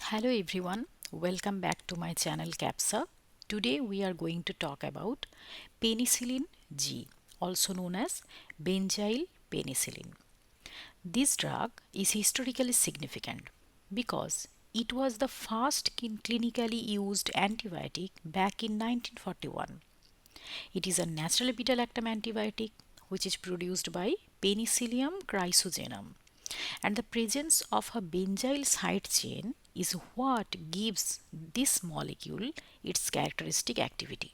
Hello everyone, welcome back to my channel Capsa. Today we are going to talk about Penicillin G, also known as Benzylpenicillin. This drug is historically significant because it was the first clinically used antibiotic back in 1941. It is a natural beta-lactam antibiotic which is produced by Penicillium chrysogenum, and the presence of a benzyl side chain is what gives this molecule its characteristic activity.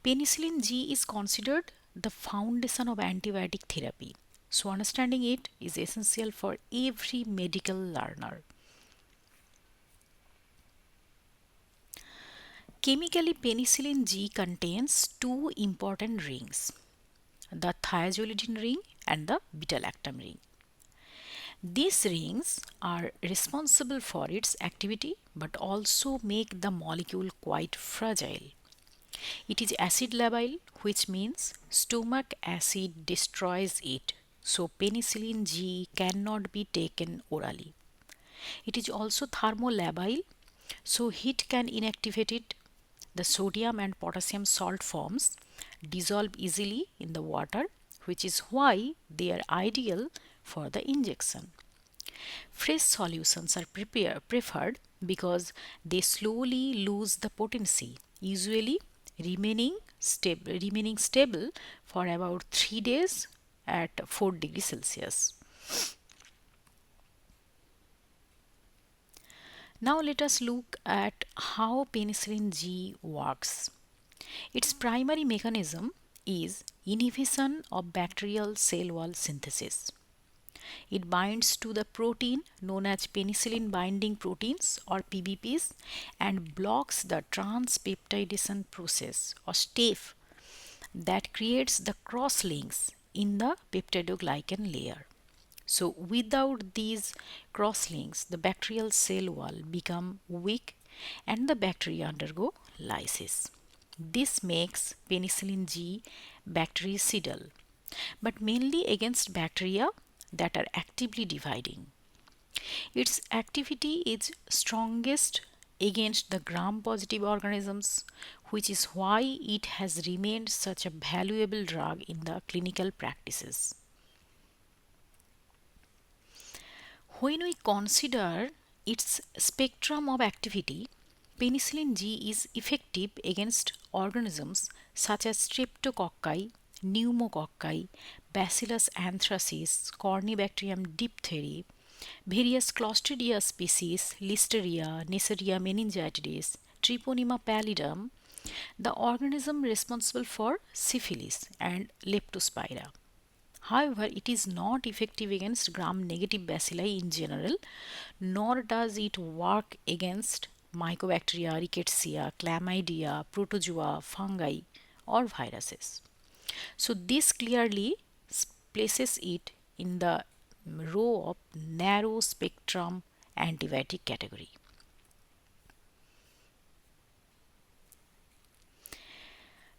Penicillin G is considered the foundation of antibiotic therapy, so understanding it is essential for every medical learner. Chemically, penicillin G contains two important rings, the thiazolidine ring and the beta-lactam ring. These rings are responsible for its activity but also make the molecule quite fragile. It is acid labile, which means stomach acid destroys it, so penicillin G cannot be taken orally. It is also thermolabile, so heat can inactivate it. The sodium and potassium salt forms dissolve easily in the water, which is why they are ideal for the injection. Fresh solutions are preferred because they slowly lose the potency, usually remaining stable for about 3 days at 4 degrees Celsius. Now let us look at how penicillin G works. Its primary mechanism is inhibition of bacterial cell wall synthesis. It binds to the protein known as penicillin binding proteins or PBPs and blocks the transpeptidation process or step that creates the cross links in the peptidoglycan layer. So without these cross links, the bacterial cell wall become weak and the bacteria undergo lysis. This makes penicillin G bactericidal, but mainly against bacteria that are actively dividing. Its activity is strongest against the gram-positive organisms, which is why it has remained such a valuable drug in the clinical practices. When we consider its spectrum of activity, penicillin G is effective against organisms such as streptococci, pneumococci, Bacillus anthracis, Corynebacterium diphtheria, various Clostridia species, Listeria, Neisseria meningitidis, Treponema pallidum, the organism responsible for syphilis and Leptospira. However, it is not effective against gram-negative bacilli in general, nor does it work against Mycobacteria, Rickettsia, Chlamydia, Protozoa, fungi, or viruses. So this clearly places it in the row of narrow spectrum antibiotic category.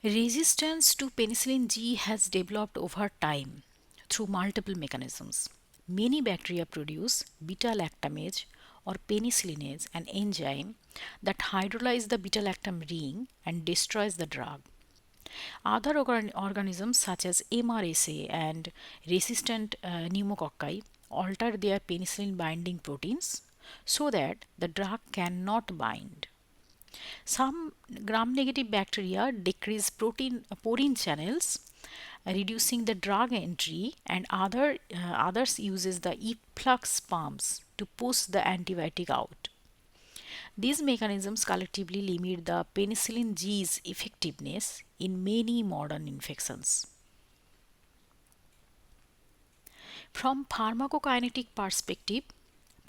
Resistance to penicillin G has developed over time through multiple mechanisms. Many bacteria produce beta-lactamase or penicillinase, an enzyme that hydrolyzes the beta-lactam ring and destroys the drug. Other organisms such as MRSA and resistant pneumococci alter their penicillin binding proteins so that the drug cannot bind. Some gram-negative bacteria decrease porine channels, reducing the drug entry, and others uses the efflux pumps to push the antibiotic out. These mechanisms collectively limit the penicillin G's effectiveness in many modern infections. From pharmacokinetic perspective,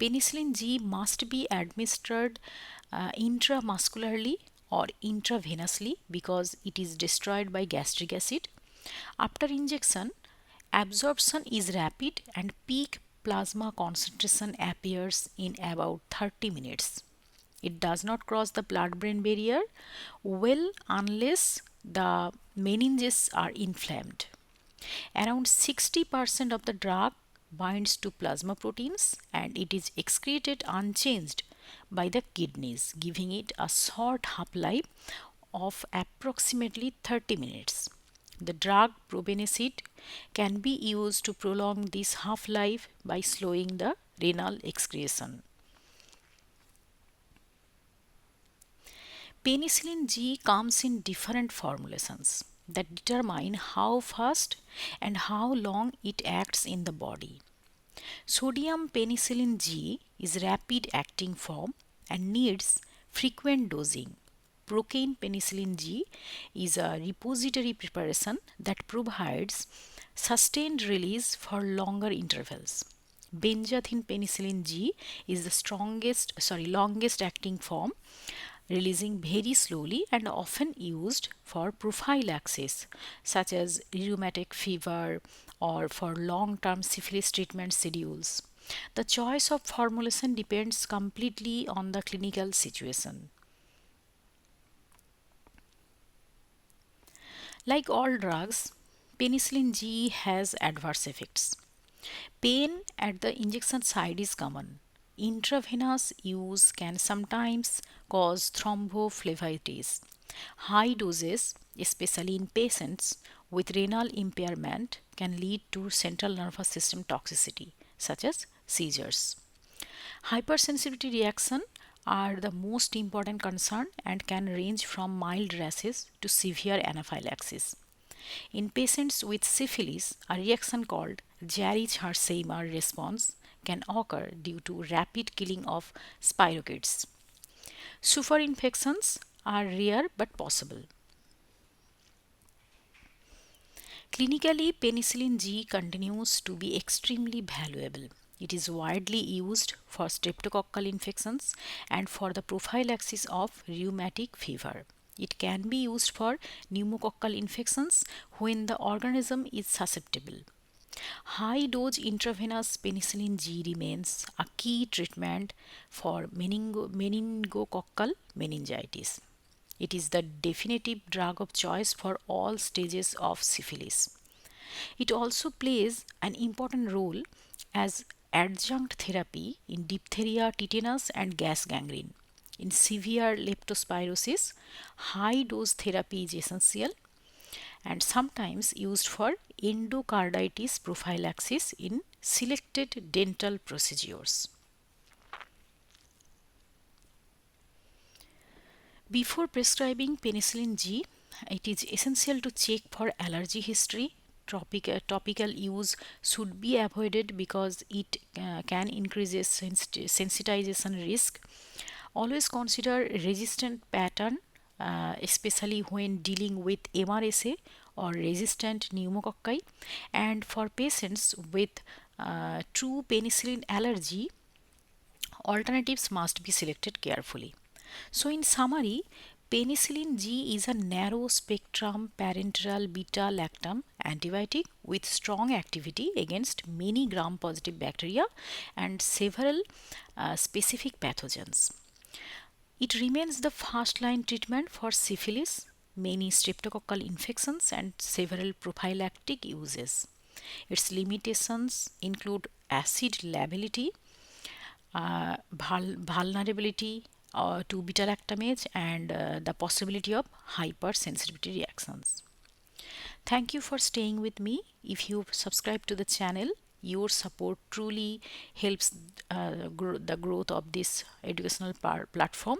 penicillin G must be administered intramuscularly or intravenously because it is destroyed by gastric acid. After injection, absorption is rapid and peak plasma concentration appears in about 30 minutes. It does not cross the blood-brain barrier well unless the meninges are inflamed. Around 60% of the drug binds to plasma proteins and it is excreted unchanged by the kidneys, giving it a short half-life of approximately 30 minutes. The drug probenecid can be used to prolong this half-life by slowing the renal excretion. Penicillin G comes in different formulations that determine how fast and how long it acts in the body. Sodium penicillin G is rapid acting form and needs frequent dosing. Procaine penicillin G is a repository preparation that provides sustained release for longer intervals. Benzathine penicillin G is the longest acting form, releasing very slowly and often used for prophylaxis such as rheumatic fever or for long-term syphilis treatment schedules. The choice of formulation depends completely on the clinical situation. Like all drugs, penicillin G has adverse effects. Pain at the injection site is common. Intravenous use can sometimes cause thrombophlebitis. High doses, especially in patients with renal impairment, can lead to central nervous system toxicity, such as seizures. Hypersensitivity reaction are the most important concern and can range from mild rashes to severe anaphylaxis. In patients with syphilis, a reaction called Jarisch-Hersheimer response can occur due to rapid killing of spirochetes. Superinfections are rare but possible. Clinically, penicillin G continues to be extremely valuable. It is widely used for streptococcal infections and for the prophylaxis of rheumatic fever. It can be used for pneumococcal infections when the organism is susceptible. High dose intravenous penicillin G remains a key treatment for meningococcal meningitis. It is the definitive drug of choice for all stages of syphilis. It also plays an important role as adjunct therapy in diphtheria, tetanus, and gas gangrene. In severe leptospirosis, high dose therapy is essential and sometimes used for endocarditis prophylaxis in selected dental procedures. Before prescribing penicillin G, it is essential to check for allergy history. Topical use should be avoided because it can increase sensitization risk. Always consider resistant pattern, especially when dealing with MRSA or resistant pneumococci. And for patients with true penicillin allergy, alternatives must be selected carefully. So, in summary, penicillin G is a narrow spectrum parenteral beta lactam antibiotic with strong activity against many gram positive bacteria and several specific pathogens. It remains the first line treatment for syphilis, many streptococcal infections, and several prophylactic uses. Its limitations include acid lability, vulnerability to beta-lactamase, and the possibility of hypersensitivity reactions. Thank you for staying with me. If you subscribe to the channel, your support truly helps the growth of this educational platform.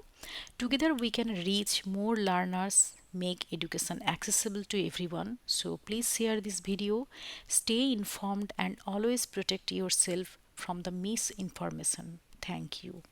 Together, we can reach more learners, make education accessible to everyone. So, please share this video, stay informed, and always protect yourself from the misinformation. Thank you.